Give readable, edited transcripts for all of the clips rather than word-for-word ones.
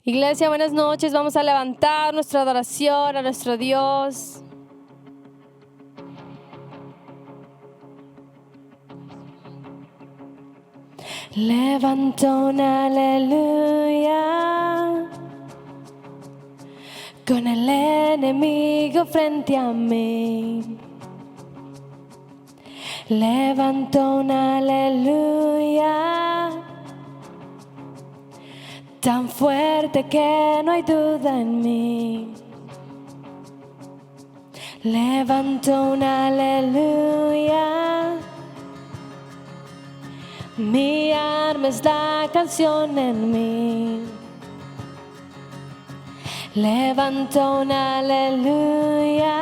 Iglesia, buenas noches. Vamos a levantar nuestra adoración a nuestro Dios. Levanto un aleluya con el enemigo frente a mí. Levanto un aleluya tan fuerte que no hay duda en mí. Levanto un aleluya. Mi arma es la canción en mí. Levanto un aleluya.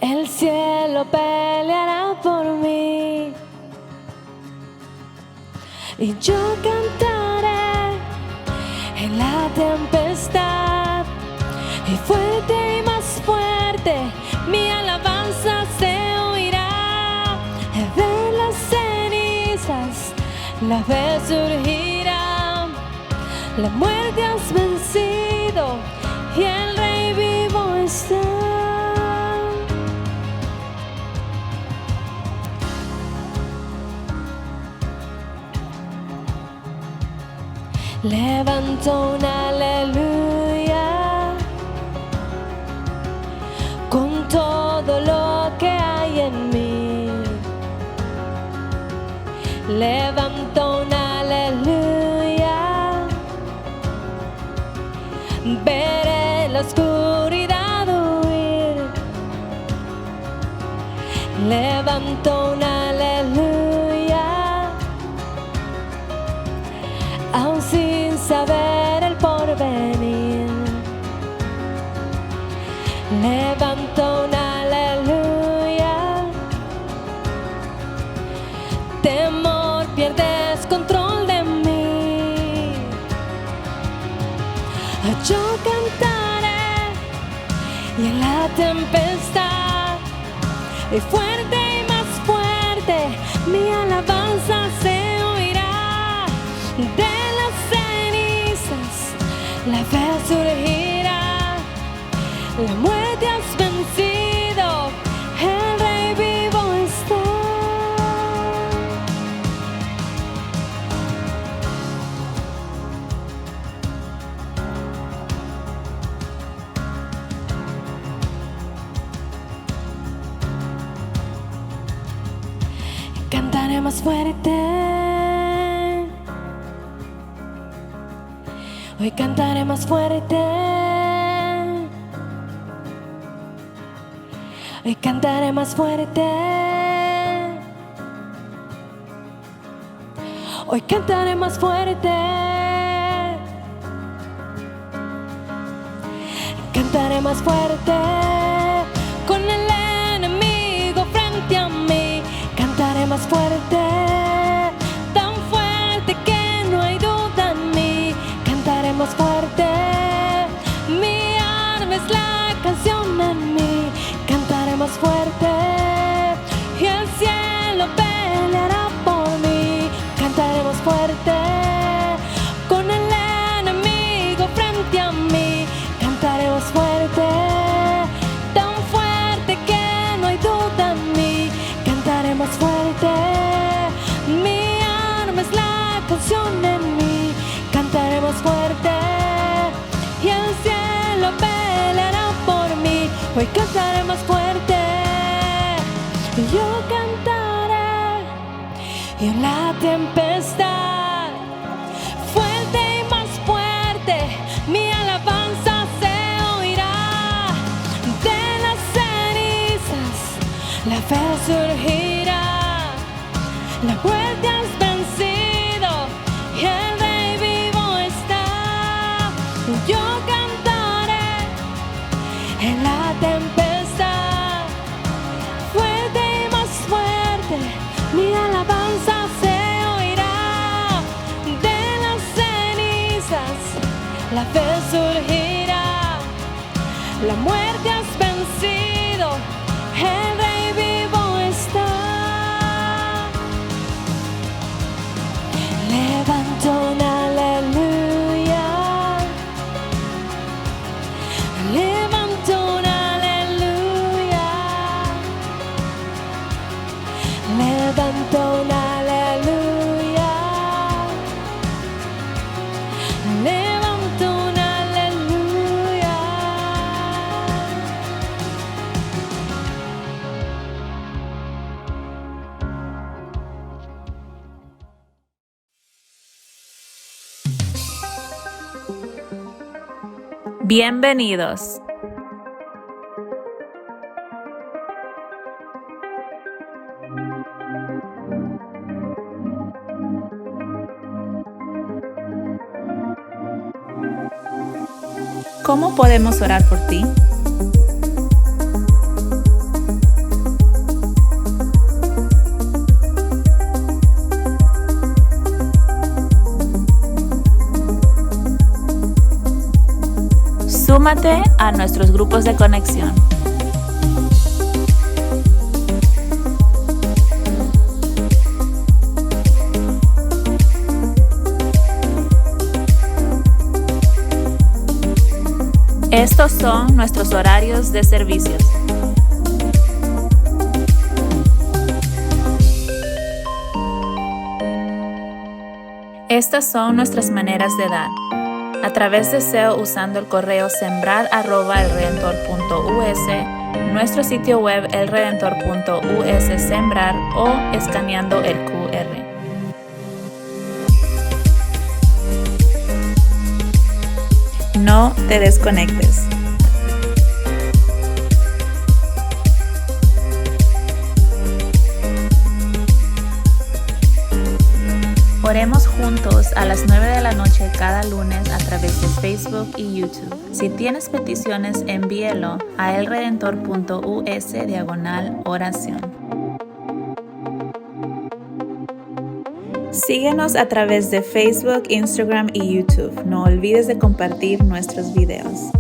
El cielo peleará por mí. Y yo cantaré en la tempestad, y fuerte y más fuerte mi alabanza se oirá. De las cenizas la fe surgirá. La muerte has vencido y el Rey vivo está. Levanto un aleluya con todo lo que hay en mí. Levanto un aleluya. Veré la oscuridad huir. Levanto un aleluya. Aún sin saber el porvenir. Levanto un aleluya. Temor, pierdes control de mí. Yo cantaré y en la tempestad, y fuerte y más fuerte mi alabanza se oirá. De las cenizas la fe surgirá. La muerte has vencido, el Rey vivo está. Cantaré más fuerte. Hoy cantaré más fuerte. Hoy cantaré más fuerte. Hoy cantaré más fuerte. Cantaré más fuerte. Con el enemigo frente a mí. Cantaré más fuerte. Tan fuerte que no hay duda en mí. Cantaré más fuerte. Mi arma es la canción en mí. Cantaré más fuerte. Y el cielo peleará por mí. Cantaré más fuerte. Con el enemigo frente a mí. Cantaré más fuerte. Tan fuerte que no hay duda en mí. Cantaré más fuerte. Mi arma es la canción en mí. Cantaré más fuerte. Y el cielo peleará por mí. Hoy cantaré más fuerte. Y yo cantaré y en la tempestad, fuerte y más fuerte mi alabanza se oirá. De las cenizas la fe surgirá. La muerte has vencido y el Rey vivo está. Yo cantaré en la tempestad, fuerte y más fuerte mi alabanza se oirá. Bienvenidos. ¿Cómo podemos orar por ti? Súmate a nuestros grupos de conexión. Estos son nuestros horarios de servicios. Estas son nuestras maneras de dar. A través de SEO usando el correo sembrar@elredentor.us, nuestro sitio web elredentor.us sembrar o escaneando el QR. No te desconectes. Oremos juntos a las 9 de la noche cada lunes a través de Facebook y YouTube. Si tienes peticiones, envíelo a elredentor.us/oración. Síguenos a través de Facebook, Instagram y YouTube. No olvides de compartir nuestros videos.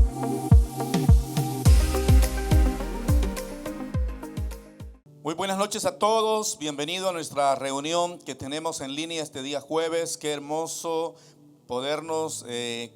Muy buenas noches a todos, bienvenido a nuestra reunión que tenemos en línea este día jueves. Qué hermoso podernos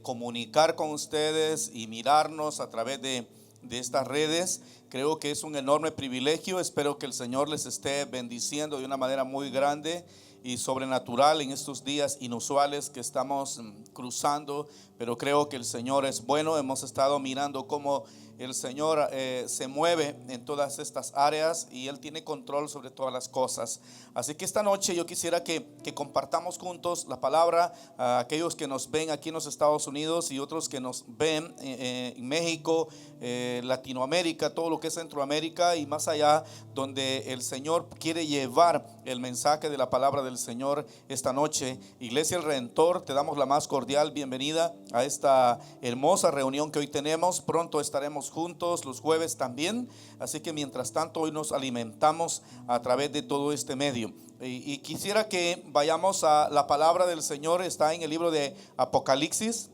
comunicar con ustedes y mirarnos a través de estas redes. Creo que es un enorme privilegio, espero que el Señor les esté bendiciendo de una manera muy grande y sobrenatural en estos días inusuales que estamos cruzando, pero creo que el Señor es bueno. Hemos estado mirando cómo el Señor se mueve en todas estas áreas y Él tiene control sobre todas las cosas. Así que esta noche yo quisiera que compartamos juntos la palabra a aquellos que nos ven aquí en los Estados Unidos y otros que nos ven en México, Latinoamérica, todo lo que es Centroamérica y más allá, donde el Señor quiere llevar el mensaje de la palabra del Señor esta noche. Iglesia El Redentor, te damos la más cordial bienvenida a esta hermosa reunión que hoy tenemos. Pronto estaremos juntos los jueves también, así que mientras tanto hoy nos alimentamos a través de todo este medio y quisiera que vayamos a la palabra del Señor. Está en el libro de Apocalipsis.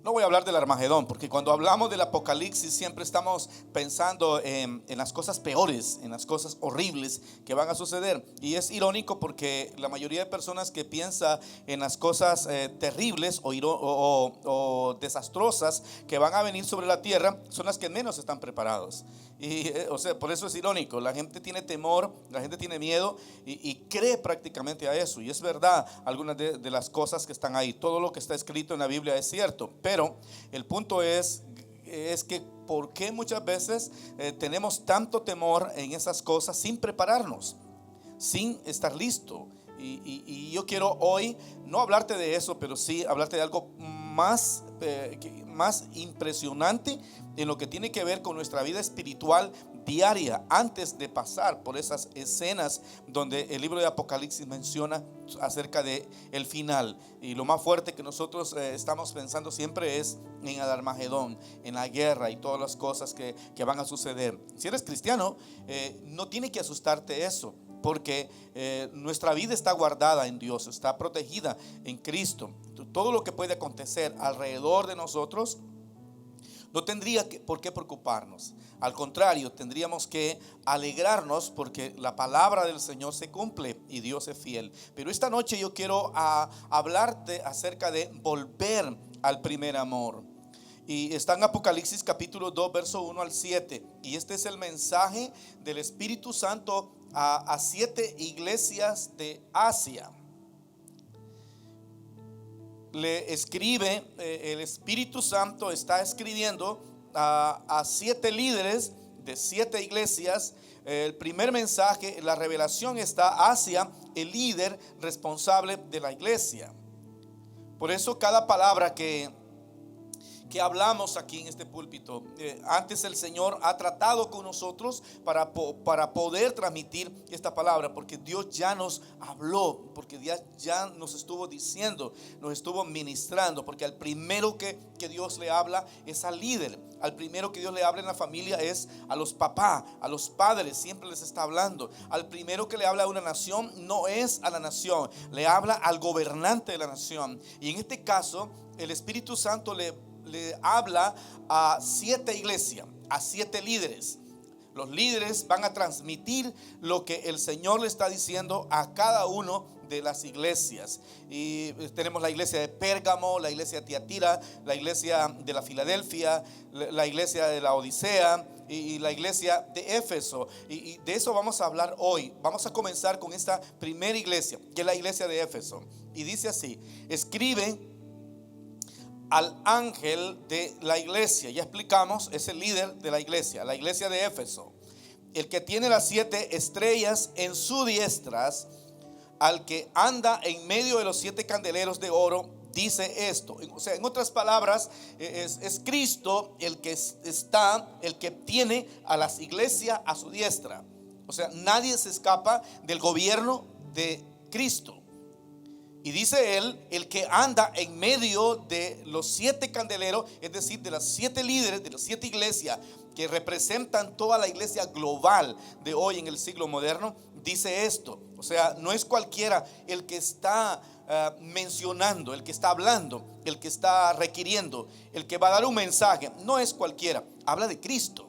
No voy a hablar del Armagedón, porque cuando hablamos del Apocalipsis siempre estamos pensando en las cosas peores, en las cosas horribles que van a suceder. Y es irónico porque la mayoría de personas que piensa en las cosas terribles o desastrosas que van a venir sobre la tierra son las que menos están preparados. Y por eso es irónico. La gente tiene temor, la gente tiene miedo y cree prácticamente a eso. Y es verdad, algunas de las cosas que están ahí, todo lo que está escrito en la Biblia es cierto. Pero el punto es que ¿por qué muchas veces tenemos tanto temor en esas cosas sin prepararnos, sin estar listo? Y yo quiero hoy no hablarte de eso, pero sí hablarte de algo más impresionante en lo que tiene que ver con nuestra vida espiritual diaria, antes de pasar por esas escenas donde el libro de Apocalipsis menciona acerca de el final. Y lo más fuerte que nosotros estamos pensando siempre es en el Armagedón, en la guerra y todas las cosas que van a suceder. Si eres cristiano, no tiene que asustarte eso, porque nuestra vida está guardada en Dios, está protegida en Cristo. Todo lo que puede acontecer alrededor de nosotros no tendría por qué preocuparnos. Al contrario, tendríamos que alegrarnos porque la palabra del Señor se cumple y Dios es fiel. Pero esta noche yo quiero hablarte acerca de volver al primer amor. Y está en Apocalipsis capítulo 2, verso 1 al 7. Y este es el mensaje del Espíritu Santo a 7 iglesias de Asia. Le escribe, el Espíritu Santo está escribiendo a 7 líderes de 7 iglesias. El primer mensaje, la revelación está hacia el líder responsable de la iglesia. Por eso cada palabra que hablamos aquí en este púlpito, antes el Señor ha tratado con nosotros para poder transmitir esta palabra, porque Dios ya nos habló, porque Dios ya nos estuvo diciendo, nos estuvo ministrando, porque al primero que Dios le habla es al líder, al primero que Dios le habla en la familia es a los papás, a los padres, siempre les está hablando. Al primero que le habla a una nación no es a la nación, le habla al gobernante de la nación. Y en este caso el Espíritu Santo le habla a 7 iglesias, a 7 líderes. Los líderes van a transmitir lo que el Señor le está diciendo a cada uno de las iglesias. Y tenemos la iglesia de Pérgamo, la iglesia de Tiatira, la iglesia de la Filadelfia, la iglesia de la Odisea y la iglesia de Éfeso. Y de eso vamos a hablar hoy. Vamos a comenzar con esta primera iglesia, que es la iglesia de Éfeso. Y dice así: escribe al ángel de la iglesia. Ya explicamos, es el líder de la iglesia de Éfeso, el que tiene las 7 estrellas en su diestra, al que anda en medio de los 7 candeleros de oro, dice esto. O sea, en otras palabras, es Cristo el que tiene a las iglesias a su diestra. O sea, nadie se escapa del gobierno de Cristo. Y dice él, el que anda en medio de los 7 candeleros, es decir, de las 7 líderes, de las 7 iglesias que representan toda la iglesia global de hoy en el siglo moderno, dice esto. O sea, no es cualquiera el que está mencionando, el que está hablando, el que está requiriendo, el que va a dar un mensaje. No es cualquiera, habla de Cristo.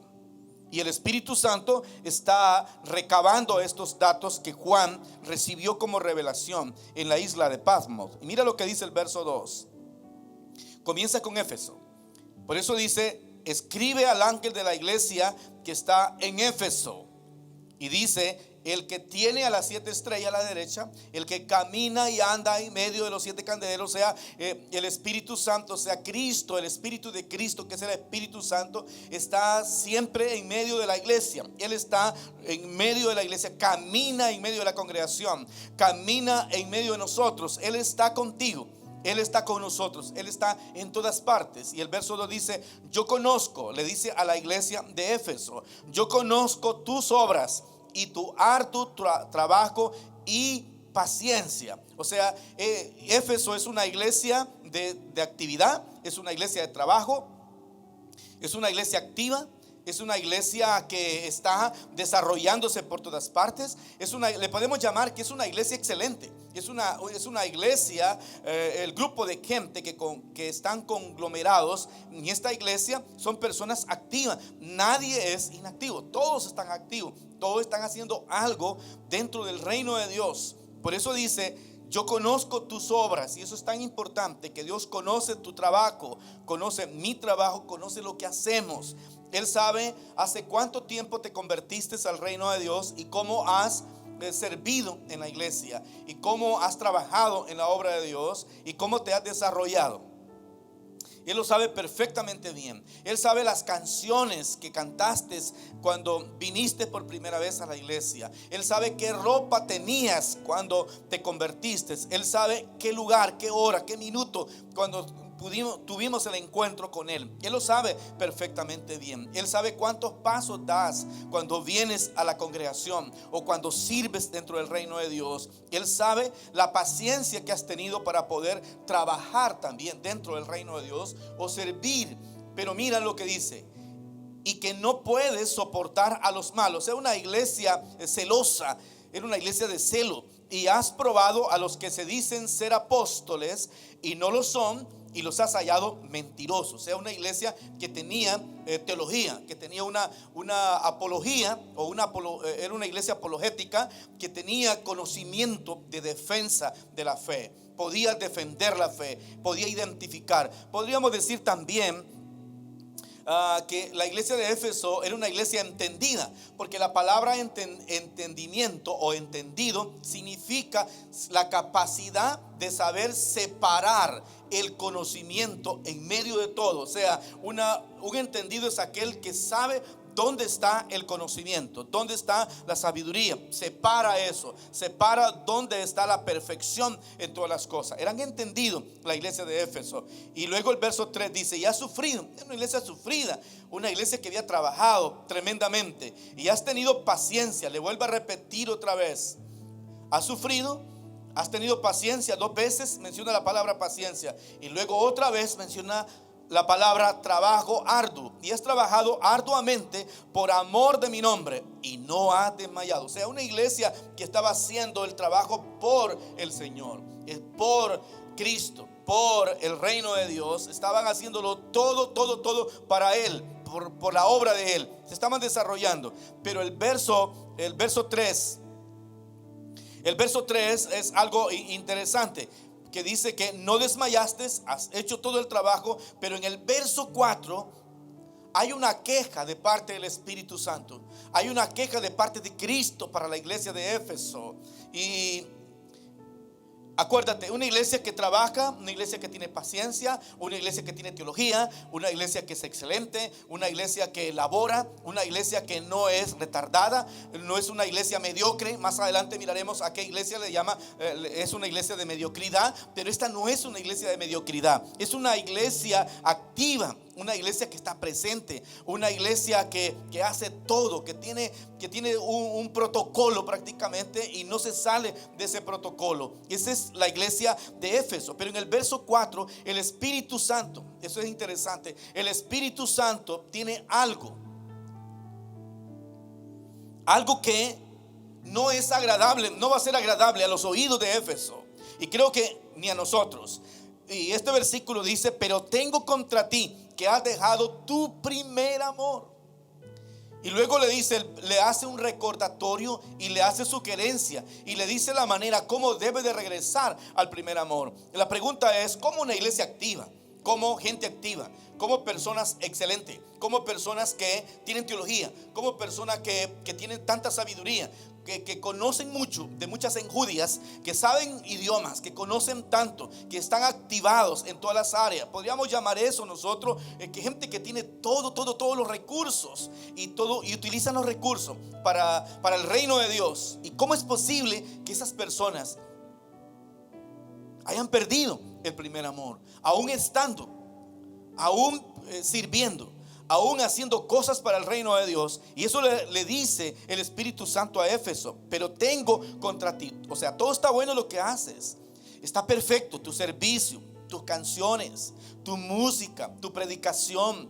Y el Espíritu Santo está recabando estos datos que Juan recibió como revelación en la isla de Patmos. Y mira lo que dice el verso 2. Comienza con Éfeso. Por eso dice: escribe al ángel de la iglesia que está en Éfeso. Y dice: el que tiene a las 7 estrellas a la derecha, el que camina y anda en medio de los 7 candeleros, sea el Espíritu Santo, sea Cristo, el Espíritu de Cristo, que es el Espíritu Santo, está siempre en medio de la iglesia. Él está en medio de la iglesia, camina en medio de la congregación, camina en medio de nosotros. Él está contigo, Él está con nosotros, Él está en todas partes. Y el verso 2 dice: yo conozco, le dice a la iglesia de Éfeso, yo conozco tus obras y tu arduo trabajo y paciencia. O sea, Éfeso es una iglesia de actividad, es una iglesia de trabajo, es una iglesia activa, es una iglesia que está desarrollándose por todas partes. Le podemos llamar que es una iglesia excelente. Es una iglesia, el grupo de gente que están conglomerados en esta iglesia son personas activas. Nadie es inactivo, todos están activos, todos están haciendo algo dentro del reino de Dios. Por eso dice: yo conozco tus obras. Y eso es tan importante, que Dios conoce tu trabajo, conoce mi trabajo, conoce lo que hacemos. Él sabe hace cuánto tiempo te convertiste al reino de Dios y cómo has servido en la iglesia y cómo has trabajado en la obra de Dios y cómo te has desarrollado. Él lo sabe perfectamente bien. Él sabe las canciones que cantaste cuando viniste por primera vez a la iglesia. Él sabe qué ropa tenías cuando te convertiste. Él sabe qué lugar, qué hora, qué minuto cuando tuvimos el encuentro con Él. Él lo sabe perfectamente bien. Él sabe cuántos pasos das cuando vienes a la congregación o cuando sirves dentro del reino de Dios. Él sabe la paciencia que has tenido para poder trabajar también dentro del reino de Dios o servir. Pero mira lo que dice: y que no puedes soportar a los malos. Es una iglesia celosa, era una iglesia de celo. Y has probado a los que se dicen ser apóstoles y no lo son, y los has hallado mentirosos. O sea, una iglesia que tenía teología, que tenía una apología, era una iglesia apologética que tenía conocimiento de defensa de la fe. Podía defender la fe, podía identificar. Podríamos decir también que la iglesia de Éfeso era una iglesia entendida, porque la palabra entendimiento o entendido significa la capacidad de saber separar el conocimiento en medio de todo. O sea, un entendido es aquel que sabe ¿dónde está el conocimiento? ¿Dónde está la sabiduría? Separa eso, separa dónde está la perfección en todas las cosas. Eran entendidos la iglesia de Éfeso. Y luego el verso 3 dice, y has sufrido, es una iglesia sufrida, una iglesia que había trabajado tremendamente, y has tenido paciencia. Le vuelvo a repetir otra vez, has sufrido, has tenido paciencia. 2 veces menciona la palabra paciencia, y luego otra vez menciona la palabra trabajo arduo, y has trabajado arduamente por amor de mi nombre y no has desmayado. O sea, una iglesia que estaba haciendo el trabajo por el Señor, por Cristo, por el reino de Dios. Estaban haciéndolo todo para Él, por la obra de Él. Se estaban desarrollando. Pero el verso 3 es algo interesante, que dice que no desmayaste, has hecho todo el trabajo. Pero en el verso 4 hay una queja de parte del Espíritu Santo. Hay una queja de parte de Cristo para la iglesia de Éfeso. Y acuérdate, una iglesia que trabaja, una iglesia que tiene paciencia, una iglesia que tiene teología, una iglesia que es excelente, una iglesia que elabora, una iglesia que no es retardada, no es una iglesia mediocre. Más adelante miraremos a qué iglesia le llama, es una iglesia de mediocridad, pero esta no es una iglesia de mediocridad, es una iglesia activa, una iglesia que está presente, una iglesia que hace todo, que tiene un protocolo prácticamente y no se sale de ese protocolo. Esa es la iglesia de Éfeso. Pero en el verso 4 el Espíritu Santo, eso es interesante, el Espíritu Santo tiene algo que no es agradable, no va a ser agradable a los oídos de Éfeso, y creo que ni a nosotros. Y este versículo dice, pero tengo contra ti que has dejado tu primer amor. Y luego le dice, le hace un recordatorio y le hace sugerencia y le dice la manera como debe de regresar al primer amor. La pregunta es, ¿cómo una iglesia activa? Como gente activa, como personas excelentes, como personas que tienen teología, como personas que tienen tanta sabiduría, que conocen mucho de muchas enjudías, que saben idiomas, que conocen tanto, que están activados en todas las áreas. Podríamos llamar eso nosotros que gente que tiene todos los recursos y utilizan los recursos para el reino de Dios. ¿Y cómo es posible que esas personas hayan perdido el primer amor, aún estando, aún sirviendo, aún haciendo cosas para el reino de Dios? Y eso le dice el Espíritu Santo a Éfeso, pero tengo contra ti. O sea, todo está bueno lo que haces, está perfecto, tu servicio, tus canciones, tu música, tu predicación,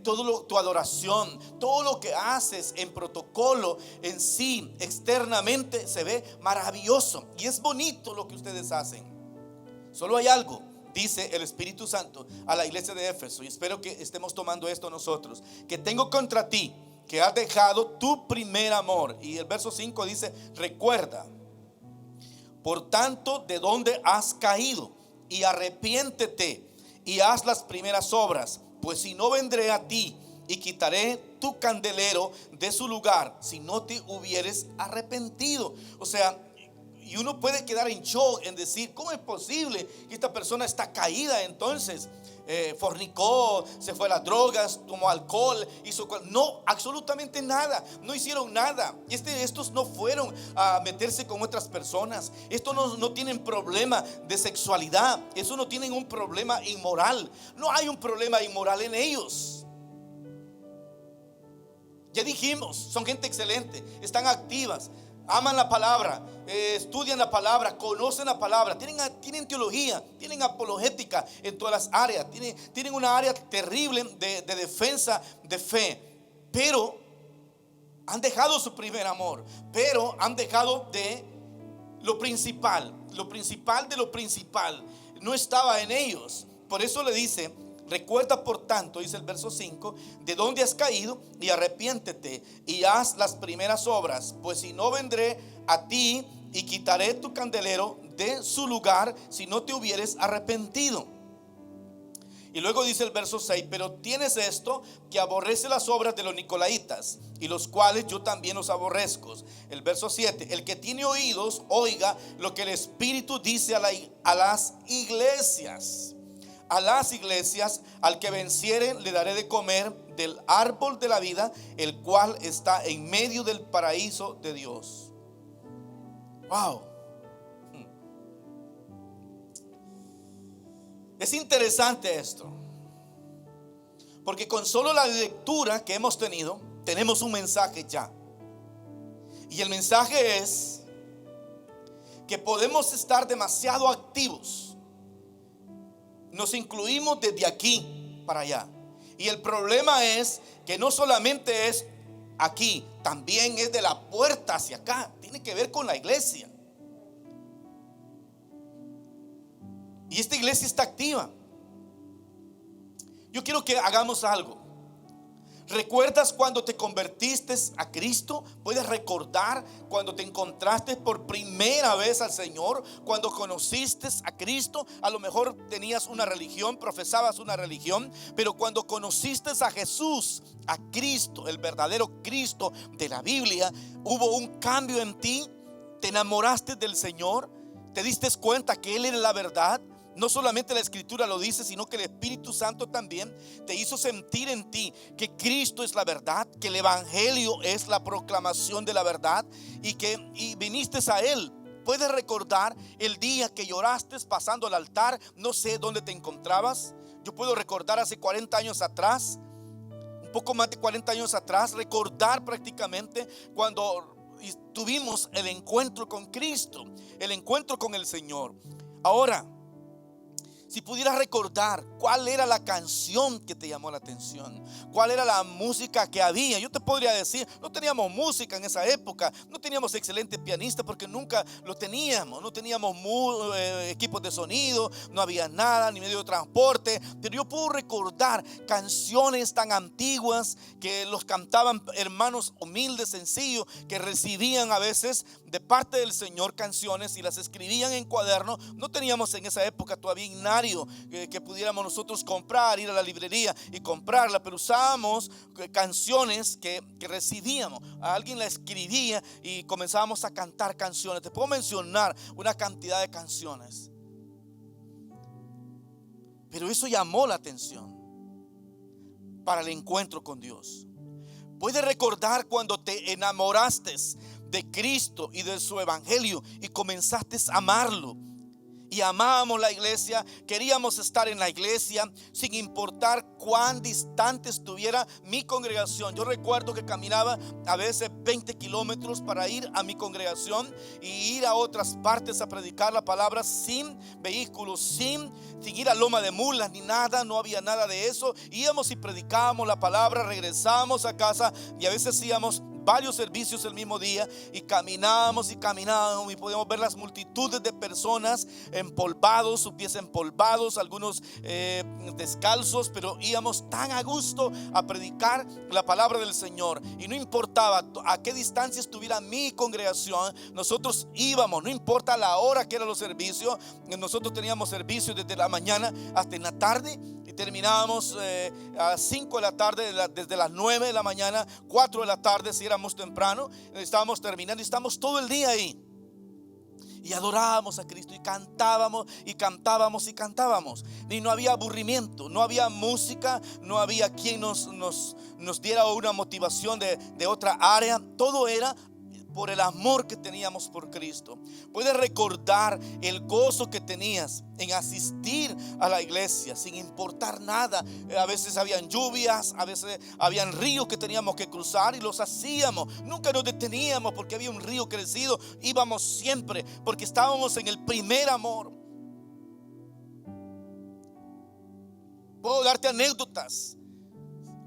tu adoración, todo lo que haces en protocolo en sí, externamente se ve maravilloso y es bonito lo que ustedes hacen. Solo hay algo, dice el Espíritu Santo a la iglesia de Éfeso, y espero que estemos tomando esto nosotros, que tengo contra ti que has dejado tu primer amor. Y el verso 5 dice, recuerda por tanto de dónde has caído y arrepiéntete y haz las primeras obras, pues si no vendré a ti y quitaré tu candelero de su lugar si no te hubieres arrepentido. O sea, y uno puede quedar en shock en decir, ¿cómo es posible que esta persona está caída? Entonces fornicó, se fue a las drogas, tomó alcohol, no, absolutamente nada, no hicieron nada. Estos no fueron a meterse con otras personas. Estos no tienen problema de sexualidad. Estos no tienen un problema inmoral. No hay un problema inmoral en ellos. Ya dijimos, son gente excelente, están activas, aman la palabra, estudian la palabra, conocen la palabra, tienen teología, tienen apologética en todas las áreas, tienen una área terrible de defensa de fe, pero han dejado su primer amor, pero han dejado de lo principal de lo principal, no estaba en ellos. Por eso le dice, recuerda por tanto, dice el verso 5, de dónde has caído y arrepiéntete y haz las primeras obras, pues si no vendré a ti y quitaré tu candelero de su lugar si no te hubieres arrepentido. Y luego dice el verso 6, pero tienes esto, que aborrece las obras de los nicolaitas, y los cuales yo también los aborrezco. El verso 7, el que tiene oídos, oiga lo que el Espíritu dice a las iglesias. a las iglesias: al que venciere le daré de comer del árbol de la vida, el cual está en medio del paraíso de Dios. Wow. Es interesante esto, porque con solo la lectura que hemos tenido, tenemos un mensaje ya. Y el mensaje es que podemos estar demasiado activos. Nos incluimos desde aquí para allá. Y el problema es que no solamente es aquí, también es de la puerta hacia acá. Tiene que ver con la iglesia. Y esta iglesia está activa. Yo quiero que hagamos algo. ¿Recuerdas cuando te convertiste a Cristo? ¿Puedes recordar cuando te encontraste por primera vez al Señor? Cuando conociste a Cristo, a lo mejor tenías una religión, profesabas una religión, pero cuando conociste a Jesús, a Cristo, el verdadero Cristo de la Biblia, hubo un cambio en ti. Te enamoraste del Señor, te diste cuenta que Él era la verdad. No solamente la Escritura lo dice, sino que el Espíritu Santo también te hizo sentir en ti que Cristo es la verdad, que el Evangelio es la proclamación de la verdad, y viniste a Él. ¿Puedes recordar el día que lloraste pasando al altar? No sé dónde te encontrabas. Yo puedo recordar hace 40 años atrás, un poco más de 40 años atrás, recordar prácticamente cuando tuvimos el encuentro con Cristo, el encuentro con el Señor. Ahora, si pudieras recordar cuál era la canción que te llamó la atención, cuál era la música que había. Yo te podría decir, no teníamos música en esa época, no teníamos excelentes pianistas porque nunca lo teníamos. No teníamos equipos de sonido, no había nada, ni medio de transporte. Pero yo puedo recordar canciones tan antiguas que los cantaban hermanos humildes, sencillos, que recibían a veces de parte del Señor canciones y las escribían en cuaderno. No teníamos en esa época todavía que pudiéramos nosotros comprar, ir a la librería y comprarla, pero usábamos canciones que recibíamos. Alguien la escribía y comenzábamos a cantar canciones. Te puedo mencionar una cantidad de canciones, pero eso llamó la atención para el encuentro con Dios. Puedes recordar cuando te enamoraste de Cristo y de su evangelio y comenzaste a amarlo. Y amábamos la iglesia, queríamos estar en la iglesia sin importar cuán distante estuviera mi congregación. Yo recuerdo que caminaba a veces 20 kilómetros para ir a mi congregación y ir a otras partes a predicar la palabra sin vehículos, sin ir a loma de mulas ni nada. No había nada de eso. Íbamos y predicábamos la palabra, regresábamos a casa y a veces íbamos varios servicios el mismo día y caminábamos y podíamos ver las multitudes de personas empolvados, sus pies empolvados, algunos descalzos, pero íbamos tan a gusto a predicar la palabra del Señor. Y no importaba a qué distancia estuviera mi congregación, nosotros íbamos, no importa la hora que eran los servicios. Nosotros teníamos servicios desde la mañana hasta en la tarde y terminábamos a 5 de la tarde, desde las 9 de la mañana, 4 de la tarde si éramos temprano. Estábamos terminando y estamos todo el día ahí. Y adorábamos a Cristo y cantábamos y cantábamos y cantábamos. Y no había aburrimiento, no había música, no había quien nos diera una motivación de otra área. Todo era por el amor que teníamos por Cristo. Puedes recordar el gozo que tenías en asistir a la iglesia sin importar nada. A veces habían lluvias, a veces habían ríos que teníamos que cruzar y los hacíamos. Nunca nos deteníamos porque había un río crecido. Íbamos siempre porque estábamos en el primer amor. Puedo darte anécdotas.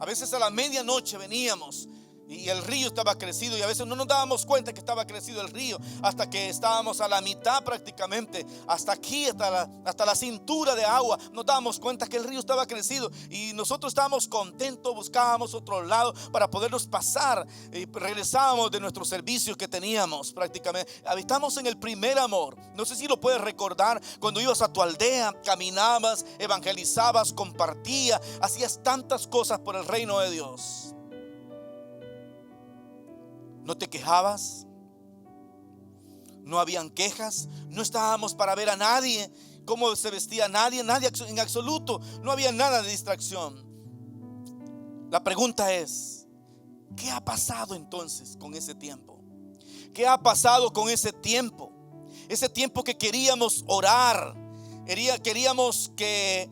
A veces a la medianoche veníamos y el río estaba crecido y a veces no nos dábamos cuenta que estaba crecido el río hasta que estábamos a la mitad prácticamente, hasta aquí, hasta la cintura de agua. Nos dábamos cuenta que el río estaba crecido y nosotros estábamos contentos, buscábamos otro lado para podernos pasar y regresábamos de nuestros servicios que teníamos prácticamente. Habitamos en el primer amor. No sé si lo puedes recordar cuando ibas a tu aldea, caminabas, evangelizabas, compartías, hacías tantas cosas por el reino de Dios. No te quejabas, no habían quejas, no estábamos para ver a nadie. cómo se vestía nadie en absoluto. No había nada de distracción. La pregunta es, ¿qué ha pasado entonces con ese tiempo? ¿Qué ha pasado con ese tiempo? Ese tiempo que queríamos orar, queríamos que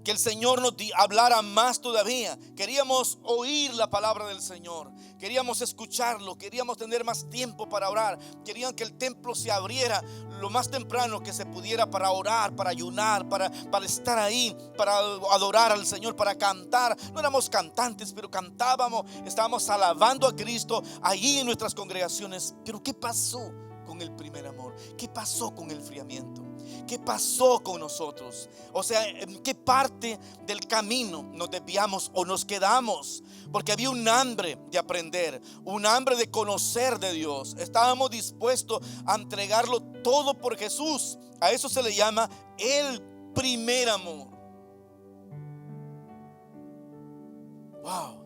el Señor nos hablara más todavía. Queríamos oír la palabra del Señor. Queríamos escucharlo. Queríamos tener más tiempo para orar. Querían que el templo se abriera lo más temprano que se pudiera para orar, para ayunar, para estar ahí, para adorar al Señor, para cantar. No éramos cantantes, pero cantábamos, estábamos alabando a Cristo allí en nuestras congregaciones. Pero ¿qué pasó con el primer amor? ¿Qué pasó con el enfriamiento? ¿Qué pasó con nosotros? O sea, ¿en qué parte del camino nos desviamos o nos quedamos? Porque había un hambre de aprender, un hambre de conocer de Dios. Estábamos dispuestos a entregarlo todo por Jesús. A eso se le llama el primer amor. Wow.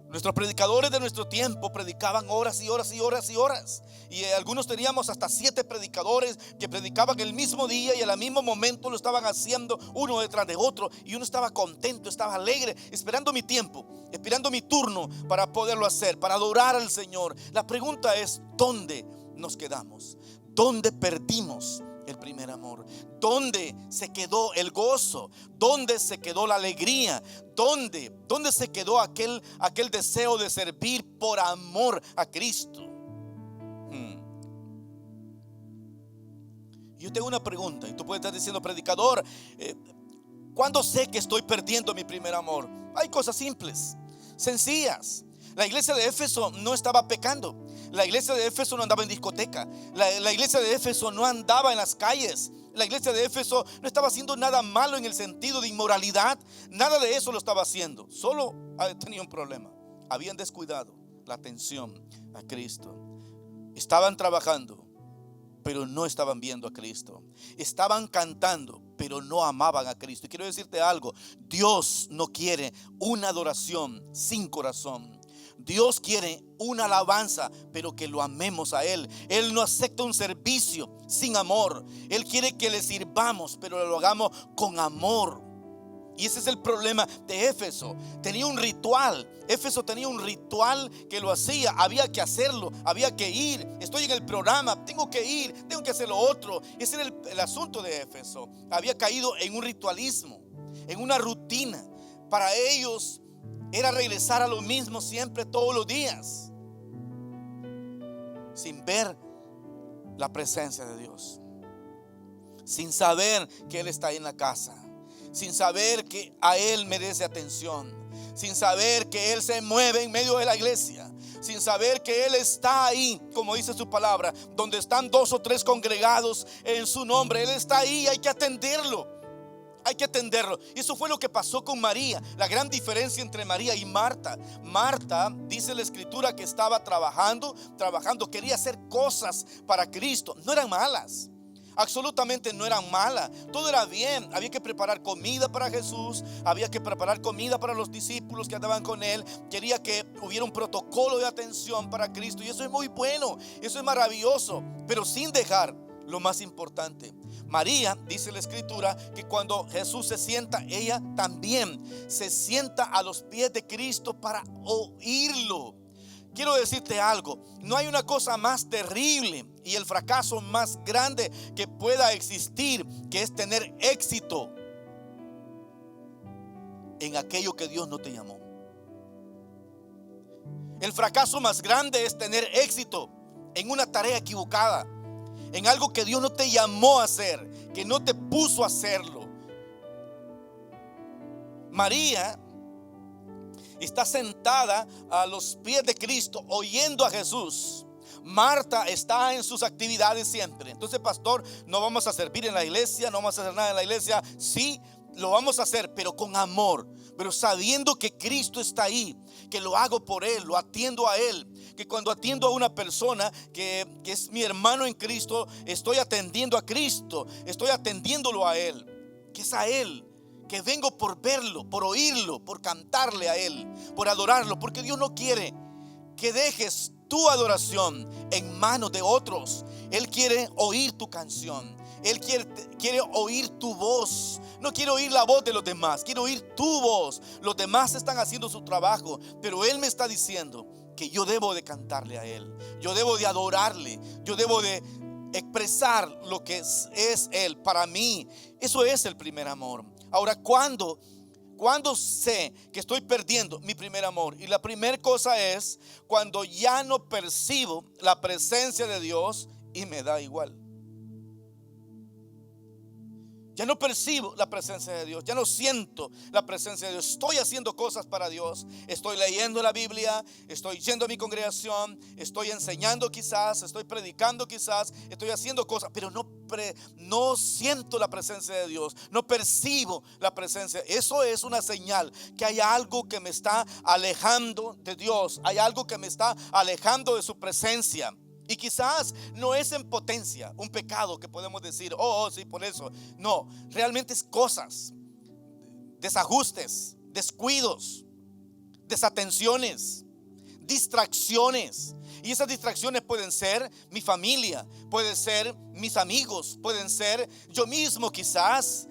Nuestros predicadores de nuestro tiempo predicaban horas y horas y horas y horas. Y algunos teníamos hasta 7 predicadores que predicaban el mismo día y al mismo momento lo estaban haciendo uno detrás de otro. Y uno estaba contento, estaba alegre, esperando mi tiempo, esperando mi turno para poderlo hacer, para adorar al Señor. La pregunta es, ¿dónde nos quedamos? ¿Dónde perdimos el primer amor? ¿Dónde se quedó el gozo? ¿Dónde se quedó la alegría? ¿Dónde se quedó aquel deseo de servir por amor a Cristo? Yo tengo una pregunta y tú puedes estar diciendo, predicador, ¿cuándo sé que estoy perdiendo mi primer amor? Hay cosas simples, sencillas. La iglesia de Éfeso no estaba pecando. La iglesia de Éfeso no andaba en discoteca. La iglesia de Éfeso no andaba en las calles. La iglesia de Éfeso no estaba haciendo nada malo en el sentido de inmoralidad. Nada de eso lo estaba haciendo. Solo tenía un problema. Habían descuidado la atención a Cristo. Estaban trabajando, pero no estaban viendo a Cristo. Estaban cantando, pero no amaban a Cristo. Y quiero decirte algo: Dios no quiere una adoración sin corazón. Dios quiere una alabanza, pero que lo amemos a Él. Él no acepta un servicio sin amor. Él quiere que le sirvamos, pero lo hagamos con amor. Y ese es el problema de Éfeso. Tenía un ritual. Éfeso tenía un ritual que lo hacía. Había que hacerlo, había que ir. Estoy en el programa, tengo que ir, tengo que hacer lo otro. Ese era el asunto de Éfeso. Había caído en un ritualismo, en una rutina. Para ellos era regresar a lo mismo siempre, todos los días, sin ver la presencia de Dios, sin saber que Él está ahí en la casa, sin saber que a Él merece atención, sin saber que Él se mueve en medio de la iglesia, sin saber que Él está ahí, como dice su palabra, donde están 2 o 3 congregados en su nombre. Él está ahí, hay que atenderlo. Hay que atenderlo. Y eso fue lo que pasó con María. La gran diferencia entre María y Marta. Marta, dice la escritura, que estaba trabajando, quería hacer cosas para Cristo. No eran malas, absolutamente no eran malas. Todo era bien. Había que preparar comida para Jesús, había que preparar comida para los discípulos que andaban con Él. Quería que hubiera un protocolo de atención para Cristo. Y eso es muy bueno, eso es maravilloso, pero sin dejar lo más importante. María, dice la escritura, que cuando Jesús se sienta, ella también se sienta a los pies de Cristo para oírlo. Quiero decirte algo: no hay una cosa más terrible y el fracaso más grande que pueda existir, que es tener éxito en aquello que Dios no te llamó. El fracaso más grande es tener éxito en una tarea equivocada, en algo que Dios no te llamó a hacer, que no te puso a hacerlo. María está sentada a los pies de Cristo oyendo a Jesús. Marta está en sus actividades siempre. Entonces, pastor, no vamos a servir en la iglesia, no vamos a hacer nada en la iglesia. Sí, lo vamos a hacer, pero con amor, pero sabiendo que Cristo está ahí, que lo hago por Él, lo atiendo a Él. Que cuando atiendo a una persona que es mi hermano en Cristo, estoy atendiendo a Cristo, estoy atendiéndolo a Él, que es a Él, que vengo por verlo, por oírlo, por cantarle a Él, por adorarlo. Porque Dios no quiere que dejes tu adoración en manos de otros. Él quiere oír tu canción. Él quiere oír tu voz. No quiere oír la voz de los demás, quiere oír tu voz. Los demás están haciendo su trabajo, pero Él me está diciendo que yo debo de cantarle a Él. Yo debo de adorarle. Yo debo de expresar lo que es Él. Para mí, eso es el primer amor. Ahora, ¿cuándo sé que estoy perdiendo mi primer amor? Y la primera cosa es cuando ya no percibo la presencia de Dios y me da igual. Ya no percibo la presencia de Dios, ya no siento la presencia de Dios. Estoy haciendo cosas para Dios, estoy leyendo la Biblia, estoy yendo a mi congregación, estoy enseñando quizás, estoy predicando quizás, estoy haciendo cosas, pero no siento la presencia de Dios, no percibo la presencia. Eso es una señal que hay algo que me está alejando de Dios, hay algo que me está alejando de su presencia. Y quizás no es en potencia un pecado que podemos decir, oh, sí, por eso. No, realmente es cosas, desajustes, descuidos, desatenciones, distracciones. Y esas distracciones pueden ser mi familia, pueden ser mis amigos, pueden ser yo mismo quizás.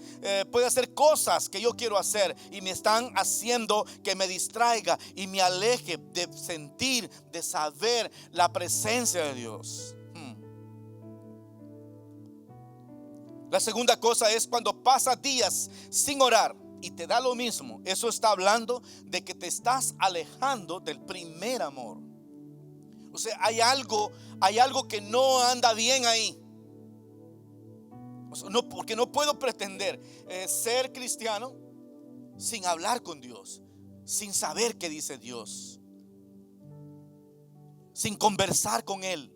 Puede ser cosas que yo quiero hacer y me están haciendo que me distraiga y me aleje de sentir, de saber la presencia de Dios. La segunda cosa es cuando pasas días sin orar y te da lo mismo. Eso está hablando de que te estás alejando del primer amor. O sea, hay algo que no anda bien ahí. O sea, no, porque no puedo pretender ser cristiano sin hablar con Dios, sin saber qué dice Dios, sin conversar con Él.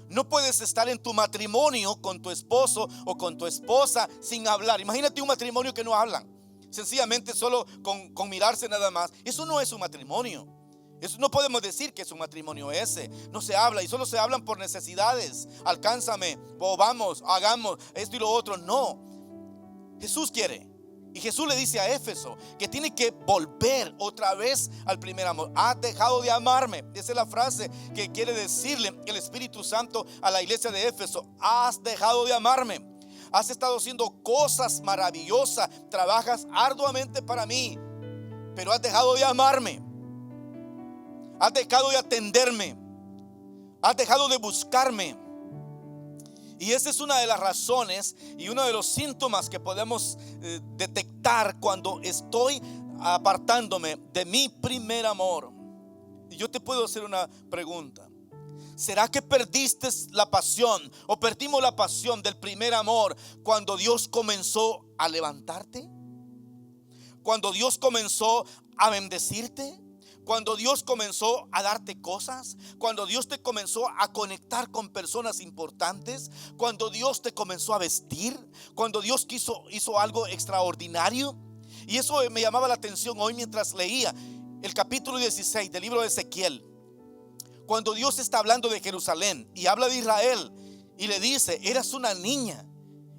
No puedes estar en tu matrimonio con tu esposo o con tu esposa sin hablar. Imagínate un matrimonio que no hablan, sencillamente solo con mirarse nada más. Eso no es un matrimonio. Eso no podemos decir que es un matrimonio ese. No se habla y solo se hablan por necesidades. Alcánzame, o vamos, hagamos esto y lo otro. No, Jesús quiere. Y Jesús le dice a Éfeso que tiene que volver otra vez al primer amor. Has dejado de amarme. Esa es la frase que quiere decirle el Espíritu Santo a la iglesia de Éfeso. Has dejado de amarme. Has estado haciendo cosas maravillosas. Trabajas arduamente para mí, pero has dejado de amarme. Has dejado de atenderme. Has dejado de buscarme. Y esa es una de las razones y uno de los síntomas que podemos detectar cuando estoy apartándome de mi primer amor. Y yo te puedo hacer una pregunta. ¿Será que perdiste la pasión o perdimos la pasión del primer amor cuando Dios comenzó a levantarte? Cuando Dios comenzó a bendecirte. Cuando Dios comenzó a darte cosas, cuando Dios te comenzó a conectar con personas importantes, cuando Dios te comenzó a vestir, cuando Dios hizo algo extraordinario. Y eso me llamaba la atención hoy mientras leía el capítulo 16 del libro de Ezequiel. Cuando Dios está hablando de Jerusalén y habla de Israel y le dice, eras una niña.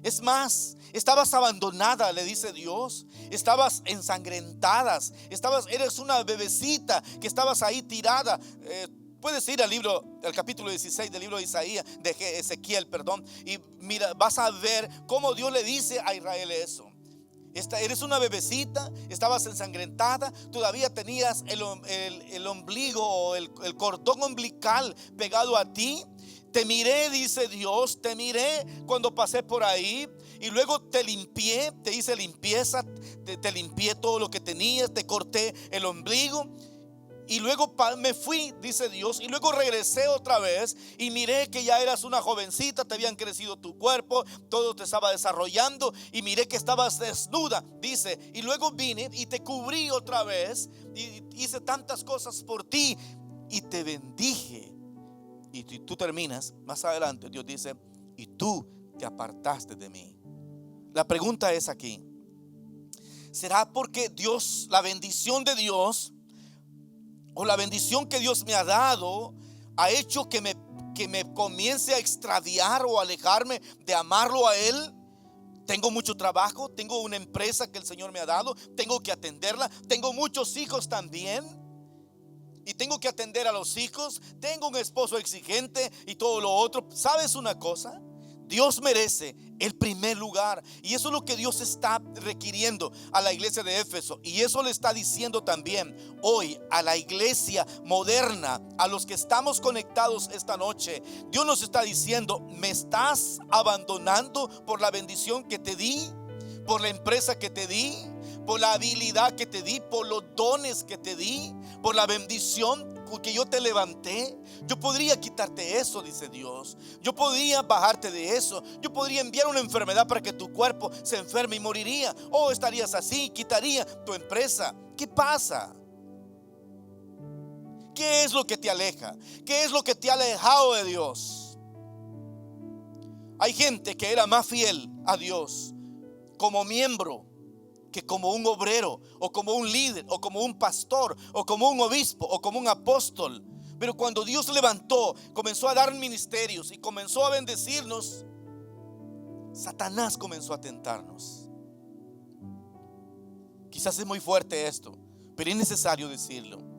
Es más, estabas abandonada, le dice Dios. Estabas ensangrentada. Eres una bebecita que estabas ahí tirada. Puedes ir al capítulo 16 del libro de Isaías, de Ezequiel, perdón. Y mira, vas a ver cómo Dios le dice a Israel eso. Eres una bebecita, estabas ensangrentada, todavía tenías el ombligo o el cordón umbilical pegado a ti. Te miré, dice Dios, te miré cuando pasé por ahí y luego te limpié, te hice limpieza, te limpié todo lo que tenías, te corté el ombligo y luego me fui, dice Dios, y luego regresé otra vez y miré que ya eras una jovencita, te habían crecido tu cuerpo, todo te estaba desarrollando y miré que estabas desnuda, dice, y luego vine y te cubrí otra vez y hice tantas cosas por ti y te bendije. Y tú terminas más adelante, Dios dice, y tú te apartaste de mí. La pregunta es aquí, ¿será porque Dios, la bendición de Dios o la bendición que Dios me ha dado ha hecho que me comience a extraviar o alejarme de amarlo a Él? Tengo mucho trabajo, tengo una empresa que el Señor me ha dado, tengo que atenderla, tengo muchos hijos también. y tengo que atender a los hijos, tengo un esposo exigente y todo lo otro. ¿Sabes una cosa? Dios merece el primer lugar, y eso es lo que Dios está requiriendo a la iglesia de Éfeso, y eso le está diciendo también hoy a la iglesia moderna, a los que estamos conectados esta noche. Dios nos está diciendo: ¿me estás abandonando por la bendición que te di? ¿Por la empresa que te di? ¿Por la habilidad que te di? ¿Por los dones que te di? ¿Por la bendición que yo te levanté? Yo podría quitarte eso, dice Dios. Yo podría bajarte de eso. Yo podría enviar una enfermedad para que tu cuerpo se enferme y moriría. O estarías así, quitaría tu empresa. ¿Qué pasa? ¿Qué es lo que te aleja? ¿Qué es lo que te ha alejado de Dios? Hay gente que era más fiel a Dios como miembro que como un obrero, o como un líder, o como un pastor, o como un obispo, o como un apóstol. Pero cuando Dios levantó, comenzó a dar ministerios y comenzó a bendecirnos, Satanás comenzó a tentarnos. Quizás es muy fuerte esto, pero es necesario decirlo.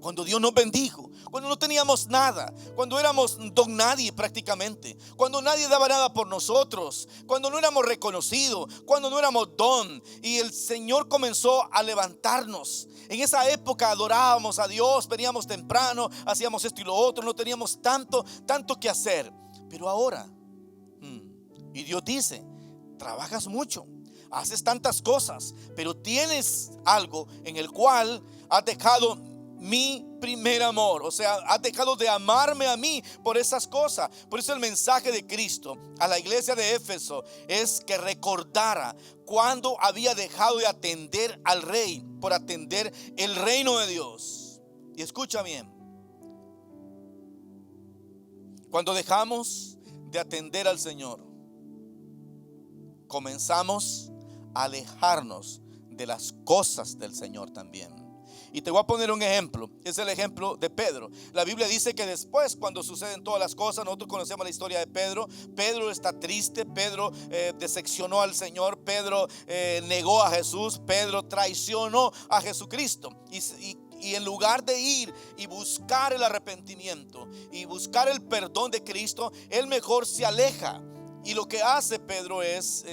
Cuando Dios nos bendijo, cuando no teníamos nada, cuando éramos don nadie prácticamente, cuando nadie daba nada por nosotros, cuando no éramos reconocidos, cuando no éramos don, y el Señor comenzó a levantarnos. En esa época adorábamos a Dios, veníamos temprano, hacíamos esto y lo otro, no teníamos tanto que hacer. Pero ahora, y Dios dice: trabajas mucho, haces tantas cosas, pero tienes algo en el cual has dejado mi primer amor. O sea, has dejado de amarme a mí por esas cosas. Por eso el mensaje de Cristo a la iglesia de Éfeso es que recordara cuando había dejado de atender al rey por atender el reino de Dios. Y escucha bien: cuando dejamos de atender al Señor, comenzamos a alejarnos de las cosas del Señor también. Y te voy a poner un ejemplo. Es el ejemplo de Pedro. La Biblia dice que después, cuando suceden todas las cosas, nosotros conocemos la historia de Pedro. Pedro está triste. Pedro decepcionó al Señor. Pedro negó a Jesús. Pedro traicionó a Jesucristo. Y en lugar de ir y buscar el arrepentimiento y buscar el perdón de Cristo, él mejor se aleja. Y lo que hace Pedro es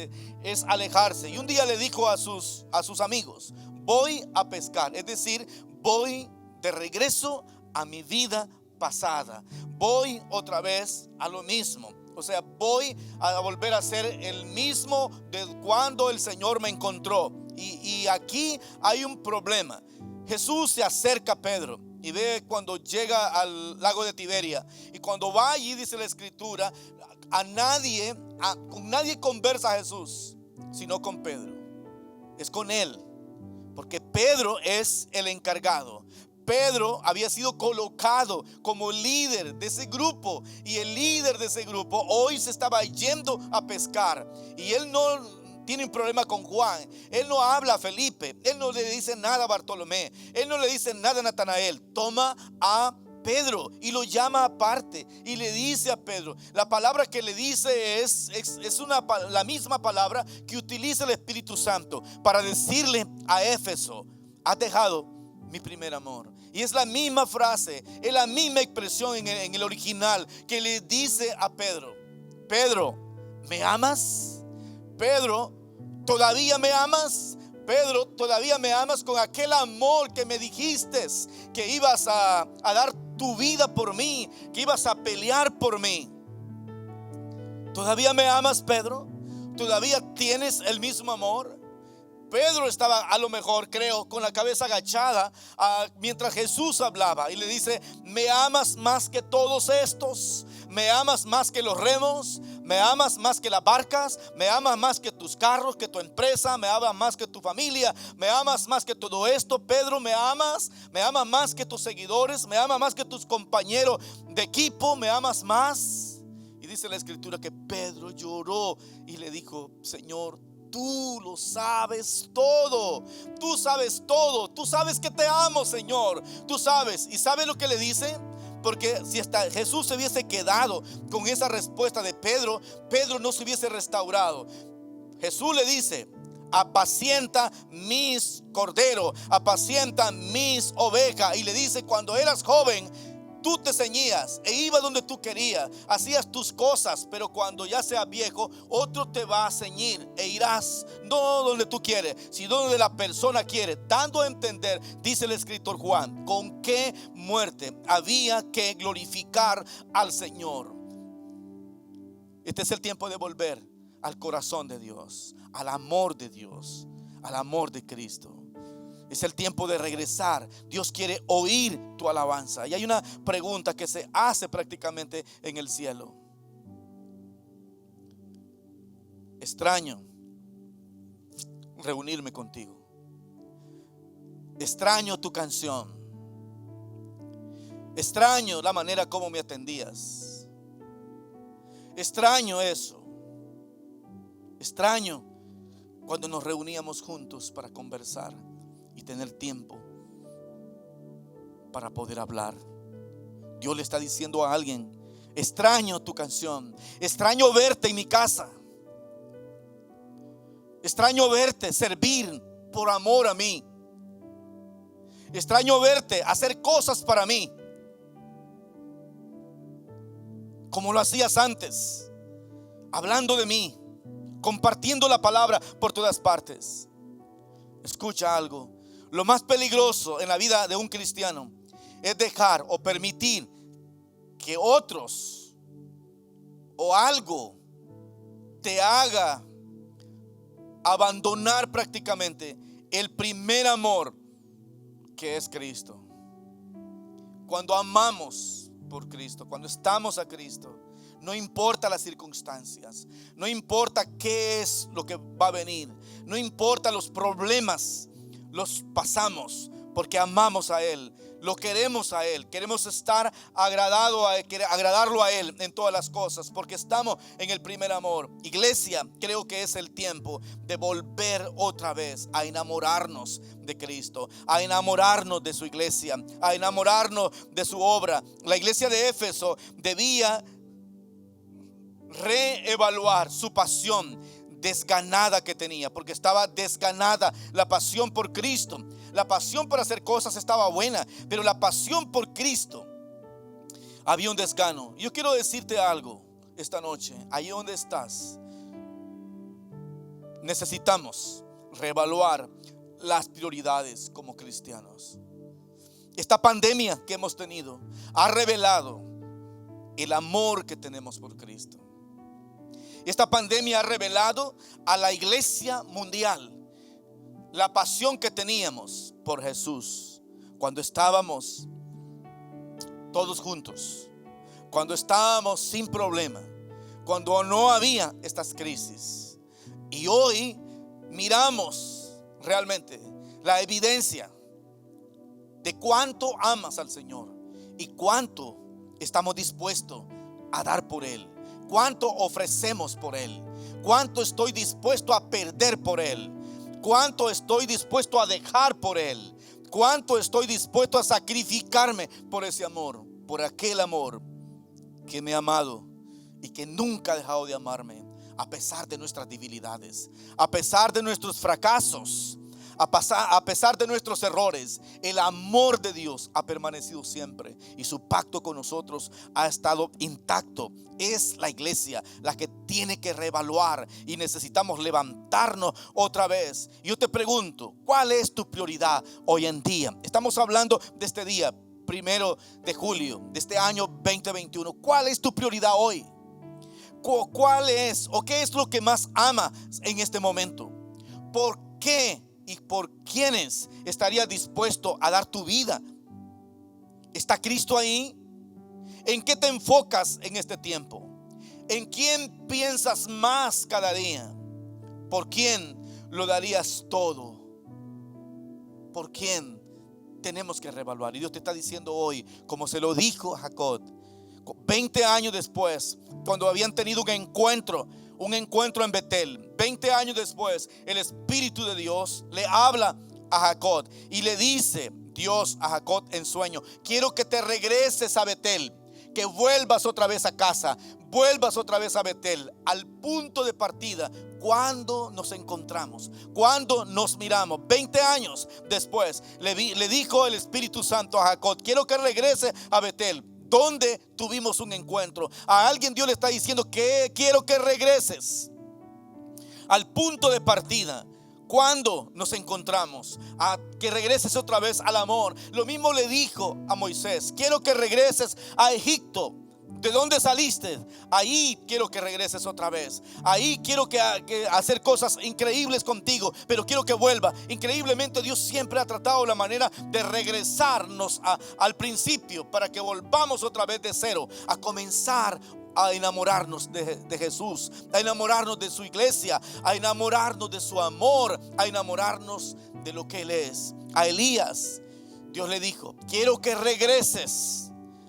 alejarse. Y un día le dijo a sus amigos: voy a pescar, es decir, voy de regreso a mi vida pasada. Voy otra vez a lo mismo. O sea, voy a volver a ser el mismo de cuando el Señor me encontró. Y aquí hay un problema. Jesús se acerca a Pedro y ve cuando llega al lago de Tiberia. Y cuando va allí, dice la escritura, con nadie conversa Jesús, sino con Pedro. Es con él. Porque Pedro es el encargado. Pedro había sido colocado como líder de ese grupo. Y el líder de ese grupo hoy se estaba yendo a pescar. Y él no tiene un problema con Juan. Él no habla a Felipe. Él no le dice nada a Bartolomé. Él no le dice nada a Natanael. Toma a Pedro y lo llama aparte y le dice a Pedro, la palabra que le dice es la misma palabra que utiliza el Espíritu Santo para decirle a Éfeso: has dejado mi primer amor. Y es la misma frase, es la misma expresión en el original que le dice a Pedro: Pedro, ¿me amas? Pedro, ¿todavía me amas? Pedro, ¿todavía me amas con aquel amor que me dijiste que ibas a dar tu vida por mí, que ibas a pelear por mí? ¿Todavía me amas, Pedro? ¿Todavía tienes el mismo amor? Pedro estaba, a lo mejor creo, con la cabeza agachada mientras Jesús hablaba, y le dice: ¿me amas más que todos estos? ¿Me amas más que los remos? ¿Me amas más que las barcas? ¿Me amas más que tus carros, que tu empresa? ¿Me amas más que tu familia? ¿Me amas más que todo esto? Pedro, ¿me amas? ¿Me amas más que tus seguidores? ¿Me amas más que tus compañeros de equipo? ¿Me amas más? Y dice la escritura que Pedro lloró y le dijo: Señor, tú lo sabes todo. Tú sabes todo. Tú sabes que te amo, Señor. Tú sabes. ¿Y sabes lo que le dice? Porque si hasta Jesús se hubiese quedado con esa respuesta de Pedro, Pedro no se hubiese restaurado. Jesús le dice: apacienta mis corderos, apacienta mis ovejas. Y le dice, cuando eras joven, tú te ceñías e ibas donde tú querías, hacías tus cosas, pero cuando ya seas viejo, otro te va a ceñir e irás no donde tú quieres, sino donde la persona quiere, dando a entender, dice el escritor Juan, con qué muerte había que glorificar al Señor. Este es el tiempo de volver al corazón de Dios, al amor de Dios, al amor de Cristo. Es el tiempo de regresar. Dios quiere oír tu alabanza. Y hay una pregunta que se hace prácticamente en el cielo. Extraño reunirme contigo. Extraño tu canción. Extraño la manera como me atendías. Extraño eso. Extraño cuando nos reuníamos juntos para conversar y tener tiempo para poder hablar. Dios le está diciendo a alguien: extraño tu canción, extraño verte en mi casa, extraño verte servir por amor a mí, extraño verte hacer cosas para mí como lo hacías antes, hablando de mí, compartiendo la palabra por todas partes. Escucha algo. Lo más peligroso en la vida de un cristiano es dejar o permitir que otros o algo te haga abandonar prácticamente el primer amor, que es Cristo. Cuando amamos por Cristo, cuando estamos a Cristo, no importa las circunstancias, no importa qué es lo que va a venir, no importa los problemas, los pasamos porque amamos a Él, lo queremos a Él, queremos estar agradarlo a Él en todas las cosas, porque estamos en el primer amor. Iglesia, creo que es el tiempo de volver otra vez a enamorarnos de Cristo, a enamorarnos de su iglesia, a enamorarnos de su obra. La iglesia de Éfeso debía reevaluar su pasión desganada que tenía, porque estaba desganada. La pasión por Cristo, la pasión por hacer cosas estaba buena, pero la pasión por Cristo había un desgano. Yo quiero decirte algo esta noche, ahí donde estás, necesitamos reevaluar las prioridades como cristianos. Esta pandemia que hemos tenido ha revelado el amor que tenemos por Cristo. Esta pandemia ha revelado a la iglesia mundial la pasión que teníamos por Jesús cuando estábamos todos juntos, cuando estábamos sin problema, cuando no había estas crisis. Y hoy miramos realmente la evidencia de cuánto amas al Señor y cuánto estamos dispuestos a dar por Él. Cuánto ofrecemos por Él, cuánto estoy dispuesto a perder por Él, cuánto estoy dispuesto a dejar por Él, cuánto estoy dispuesto a sacrificarme por ese amor, por aquel amor que me ha amado y que nunca ha dejado de amarme, a pesar de nuestras debilidades, a pesar de nuestros fracasos, a pesar de nuestros errores. El amor de Dios ha permanecido siempre y su pacto con nosotros ha estado intacto. Es la iglesia la que tiene que reevaluar y necesitamos levantarnos otra vez. Yo te pregunto, ¿cuál es tu prioridad hoy en día? Estamos hablando de este día 1 de julio de este año 2021. ¿Cuál es tu prioridad hoy? ¿Cuál es o qué es lo que más amas en este momento? ¿Por qué y por quiénes estarías dispuesto a dar tu vida? ¿Está Cristo ahí? ¿En qué te enfocas en este tiempo? ¿En quién piensas más cada día? ¿Por quién lo darías todo? ¿Por quién tenemos que reevaluar? Y Dios te está diciendo hoy, como se lo dijo a Jacob, 20 años después, cuando habían tenido un encuentro en Betel, 20 años después, el Espíritu de Dios le habla a Jacob y le dice Dios a Jacob en sueño: quiero que te regreses a Betel, que vuelvas otra vez a casa, vuelvas otra vez a Betel, al punto de partida cuando nos encontramos, cuando nos miramos. 20 años después le dijo el Espíritu Santo a Jacob: quiero que regrese a Betel, donde tuvimos un encuentro. A alguien Dios le está diciendo que quiero que regreses al punto de partida. Cuando nos encontramos, a que regreses otra vez al amor. Lo mismo le dijo a Moisés: quiero que regreses a Egipto, de donde saliste. Ahí quiero que regreses otra vez. Ahí quiero que hacer cosas increíbles contigo, pero quiero que vuelva. Increíblemente Dios siempre ha tratado la manera de regresarnos al principio, para que volvamos otra vez de cero, a comenzar a enamorarnos de Jesús, a enamorarnos de su iglesia, a enamorarnos de su amor, a enamorarnos de lo que Él es. A Elías Dios le dijo: quiero que regreses.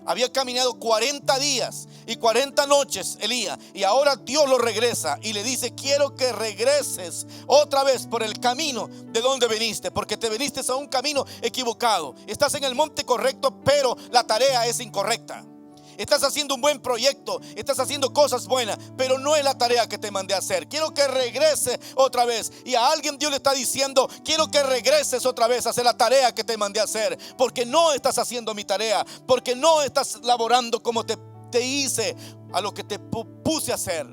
Había caminado 40 días y 40 noches Elías, y ahora Dios lo regresa y le dice: quiero que regreses otra vez por el camino de donde viniste, porque te viniste a un camino equivocado. Estás en el monte correcto, pero la tarea es incorrecta. Estás haciendo un buen proyecto, estás haciendo cosas buenas, pero no es la tarea que te mandé a hacer. Quiero que regrese otra vez. Y a alguien Dios le está diciendo: quiero que regreses otra vez a hacer la tarea que te mandé a hacer, porque no estás haciendo mi tarea, porque no estás laborando como te hice, a lo que te puse a hacer.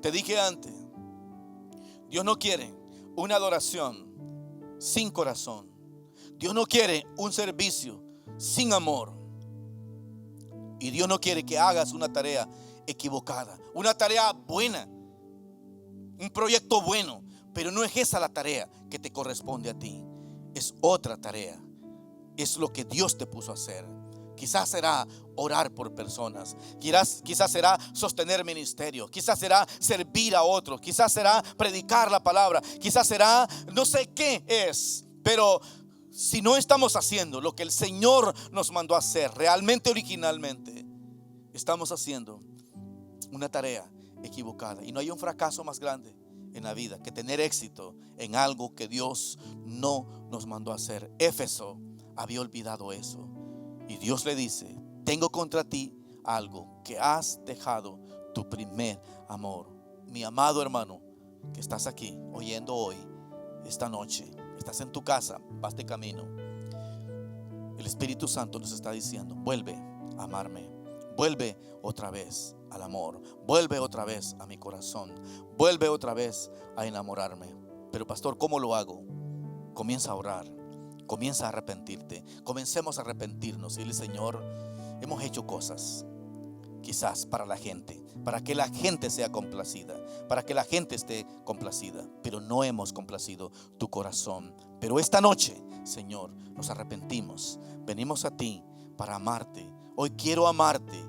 Te dije antes, Dios no quiere una adoración sin corazón. Dios no quiere un servicio sin amor. Y Dios no quiere que hagas una tarea equivocada, una tarea buena, un proyecto bueno, pero no es esa la tarea que te corresponde a ti. Es otra tarea. Es lo que Dios te puso a hacer. Quizás será orar por personas, quizás será sostener ministerio, quizás será servir a otros, quizás será predicar la palabra, quizás será no sé qué es, pero si no estamos haciendo lo que el Señor nos mandó a hacer realmente, originalmente, estamos haciendo una tarea equivocada. Y no hay un fracaso más grande en la vida que tener éxito en algo que Dios no nos mandó a hacer. Éfeso había olvidado eso, y Dios le dice: tengo contra ti algo, que has dejado tu primer amor. Mi amado hermano que estás aquí oyendo hoy, esta noche, estás en tu casa, vas de camino, el Espíritu Santo nos está diciendo: vuelve a amarme, vuelve otra vez al amor, vuelve otra vez a mi corazón, vuelve otra vez a enamorarme. Pero pastor, ¿cómo lo hago? Comienza a orar, comienza a arrepentirte. Comencemos a arrepentirnos y dile: Señor, hemos hecho cosas quizás para la gente, para que la gente sea complacida, para que la gente esté complacida, pero no hemos complacido tu corazón. Pero esta noche, Señor, nos arrepentimos, venimos a ti para amarte. Hoy quiero amarte,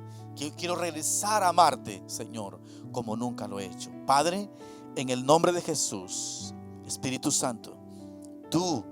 quiero regresar a amarte, Señor, como nunca lo he hecho. Padre, en el nombre de Jesús, Espíritu Santo, tú,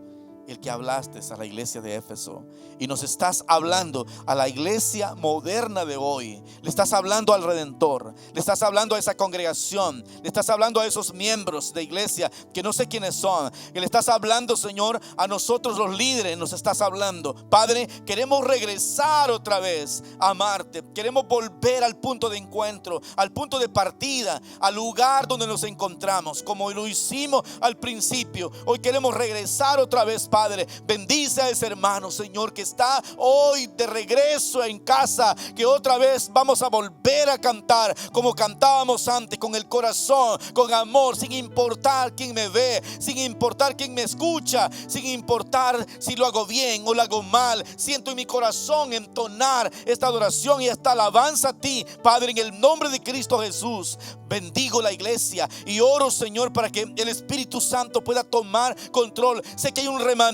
el que hablaste a la iglesia de Éfeso, y nos estás hablando a la iglesia moderna de hoy, le estás hablando al Redentor, le estás hablando a esa congregación, le estás hablando a esos miembros de iglesia que no sé quiénes son, y le estás hablando, Señor, a nosotros los líderes nos estás hablando. Padre, queremos regresar otra vez a amarte, queremos volver al punto de encuentro, al punto de partida, al lugar donde nos encontramos, como lo hicimos al principio. Hoy queremos regresar otra vez, Padre. Bendice a ese hermano, Señor, que está hoy de regreso en casa, que otra vez vamos a volver a cantar como cantábamos antes, con el corazón, con amor, sin importar quién me ve, sin importar quién me escucha, sin importar si lo hago bien o lo hago mal. Siento en mi corazón entonar esta adoración y esta alabanza a ti, Padre, en el nombre de Cristo Jesús. Bendigo la iglesia y oro, Señor, para que el Espíritu Santo pueda tomar control. Sé que hay un remanente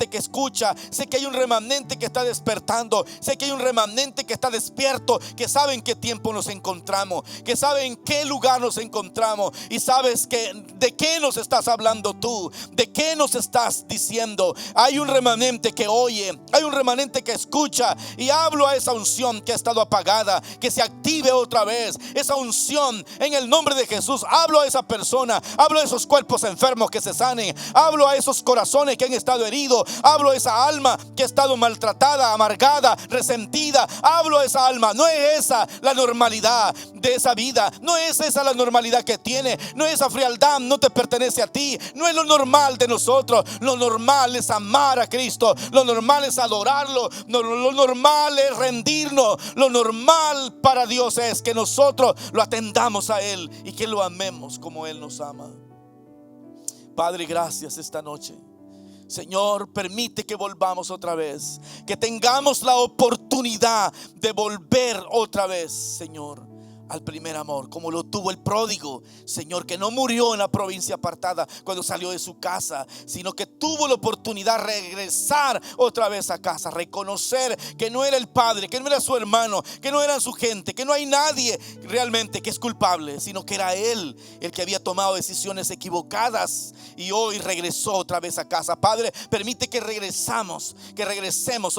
que escucha, sé que hay un remanente que está despertando, sé que hay un remanente que está despierto, que sabe en qué tiempo nos encontramos, que sabe en qué lugar nos encontramos, y sabes que de qué nos estás hablando tú, de qué nos estás diciendo. Hay un remanente que oye, hay un remanente que escucha, y hablo a esa unción que ha estado apagada, que se active otra vez esa unción en el nombre de Jesús. Hablo a esa persona, hablo a esos cuerpos enfermos que se sanen, hablo a esos corazones que han estado sido herido. Hablo a esa alma que ha estado maltratada, amargada, resentida. Hablo a esa alma. No es esa la normalidad de esa vida. No es esa la normalidad que tiene. No es esa frialdad, no te pertenece a ti. No es lo normal de nosotros. Lo normal es amar a Cristo. Lo normal es adorarlo. Lo normal es rendirnos. Lo normal para Dios es que nosotros lo atendamos a Él y que lo amemos como Él nos ama. Padre, gracias esta noche. Señor, permite que volvamos otra vez, que tengamos la oportunidad de volver otra vez, Señor, al primer amor, como lo tuvo el pródigo, Señor, que no murió en la provincia apartada cuando salió de su casa, sino que tuvo la oportunidad de regresar otra vez a casa, reconocer que no era el padre, que no era su hermano, que no era su gente, que no hay nadie realmente que es culpable, sino que era él el que había tomado decisiones equivocadas y hoy regresó otra vez a casa. Padre, permite que regresemos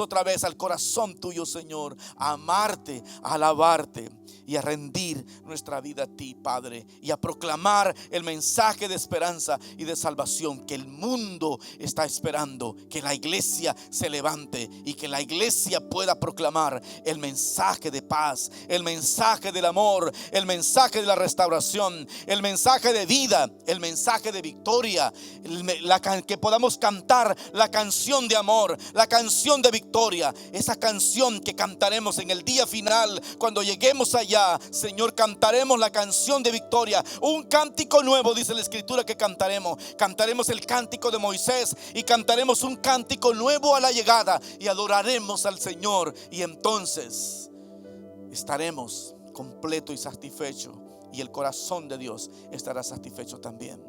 otra vez al corazón tuyo, Señor, a amarte, a alabarte y a rendir nuestra vida a ti, Padre, y a proclamar el mensaje de esperanza y de salvación que el mundo está esperando, que la iglesia se levante y que la iglesia pueda proclamar el mensaje de paz, el mensaje del amor, el mensaje de la restauración, el mensaje de vida, el mensaje de victoria, que podamos cantar la canción de amor, la canción de victoria, esa canción que cantaremos en el día final cuando lleguemos allá. Señor, cantaremos la canción de victoria, un cántico nuevo, dice la escritura que cantaremos el cántico de Moisés y cantaremos un cántico nuevo a la llegada y adoraremos al Señor, y entonces estaremos completo y satisfecho, y el corazón de Dios estará satisfecho también.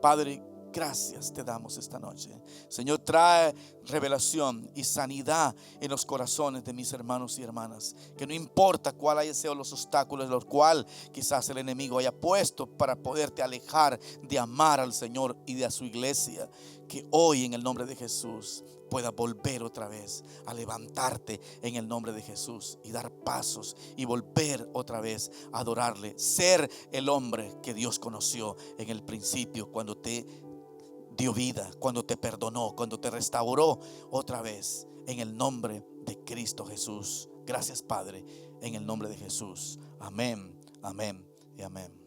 Padre, gracias te damos esta noche. Señor, trae revelación y sanidad en los corazones de mis hermanos y hermanas. Que no importa cuál hayan sido los obstáculos, los cuales quizás el enemigo haya puesto para poderte alejar de amar al Señor y de a su iglesia. Que hoy en el nombre de Jesús pueda volver otra vez a levantarte en el nombre de Jesús y dar pasos y volver otra vez a adorarle. Ser el hombre que Dios conoció en el principio, cuando te dio vida, cuando te perdonó, cuando te restauró otra vez, en el nombre de Cristo Jesús. Gracias, Padre, en el nombre de Jesús. Amén, amén y amén.